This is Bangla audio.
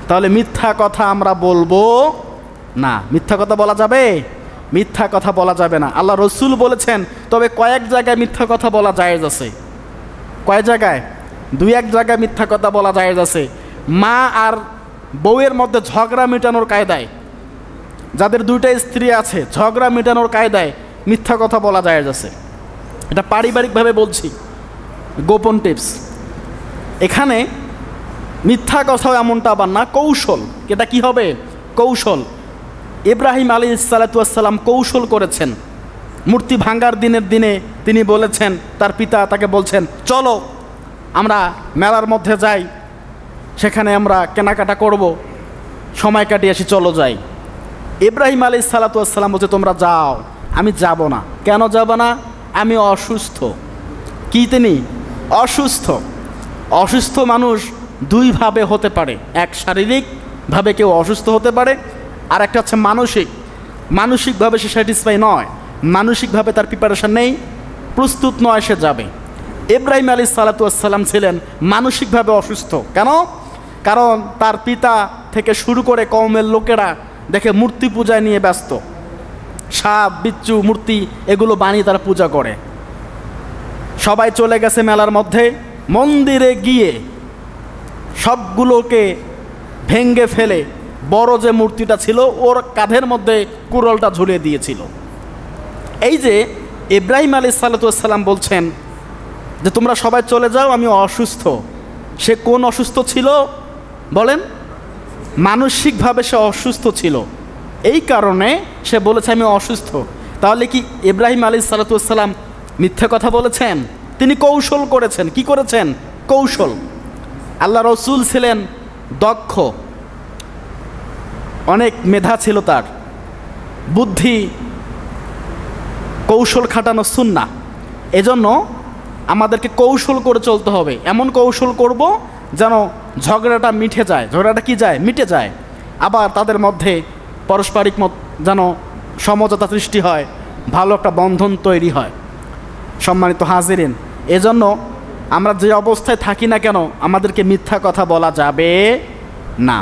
তাহলে মিথ্যা কথা আমরা বলবো না। মিথ্যা কথা বলা যাবে? মিথ্যা কথা বলা যাবে না। আল্লাহ রসুল বলেছেন, তবে কয়েক জায়গায় মিথ্যা কথা বলা জায়েজ আছে। কয় জায়গায়? 2-1 জায়গায় মিথ্যা কথা বলা জায়েজ আছে। মা আর বউয়ের মধ্যে ঝগড়া মেটানোর কায়দায়, যাদের 2টা স্ত্রী আছে, ঝগড়া মেটানোর কায়দায় মিথ্যা কথা বলা জায়েজ আছে। এটা পারিবারিকভাবে বলছি, গোপন টিপস। এখানে মিথ্যা কথাও এমনটা আবার না, কৌশল। এটা কি হবে? কৌশল। ইব্রাহিম আলাইহিস সালাতু ওয়াস সালাম কৌশল করেছেন। মূর্তি ভাঙ্গার দিনে তিনি বলেছেন, তার পিতা তাকে বলছেন, চলো আমরা মেলার মধ্যে যাই, সেখানে আমরা কেনাকাটা করব, সময় কাটিয়ে আসি, চলো যাই। ইব্রাহিম আলাইহিস সালাতু ওয়াস সালাম বলছে, তোমরা যাও, আমি যাব না। কেন যাব না? আমি অসুস্থ। কি তিনি? অসুস্থ। অসুস্থ মানুষ 2 ভাবে হতে পারে। এক, শারীরিকভাবে কেউ অসুস্থ হতে পারে, আর একটা হচ্ছে মানসিক। মানসিকভাবে সে স্যাটিসফাই নয়, মানসিকভাবে তার প্রিপারেশন নেই, প্রস্তুত নয় সে যাবে। ইব্রাহিম আলাইহিস সালাতু ওয়াস সালাম ছিলেন মানসিকভাবে অসুস্থ। কেন? কারণ তার পিতা থেকে শুরু করে কওমের লোকেরা দেখে মূর্তি পূজায় নিয়ে ব্যস্ত। সাপ, বিচ্ছু, মূর্তি এগুলো বানিয়ে তারা পূজা করে। সবাই চলে গেছে মেলার মধ্যে, মন্দিরে গিয়ে সবগুলোকে ভেঙ্গে ফেলে বড় যে মূর্তিটা ছিল ওর কাঁধের মধ্যে কুড়ালটা ঝুলিয়ে দিয়েছিল। এই যে ইব্রাহিম আলাইহিস সালাতু ওয়াস সালাম বলছেন যে তোমরা সবাই চলে যাও, আমি অসুস্থ। সে কোন অসুস্থ ছিল বলেন? মানসিকভাবে সে অসুস্থ ছিল, এই কারণে সে বলেছে আমি অসুস্থ। তাহলে কি ইব্রাহিম আলাইহিস সালাতু ওয়াস সালাম মিথ্যা কথা বলেছেন? তিনি কৌশল করেছেন। কি করেছেন? কৌশল। আল্লাহ রসুল ছিলেন দক্ষ, অনেক মেধা ছিল তার, বুদ্ধি, কৌশল খাটানো সুন্নাহ। এজন্য আমাদেরকে কৌশল করে চলতে হবে। এমন কৌশল করব যেন ঝগড়াটা মিটে যায়। ঝগড়াটা কি যায়? মিটে যায়। আবার তাদের মধ্যে পারস্পরিক যেন সমঝোতা সৃষ্টি হয়, ভালো একটা বন্ধন তৈরি হয়। সম্মানিত হাজিরিন, এজন্য আমরা যে অবস্থায় থাকি না কেন আমাদেরকে মিথ্যা কথা বলা যাবে না।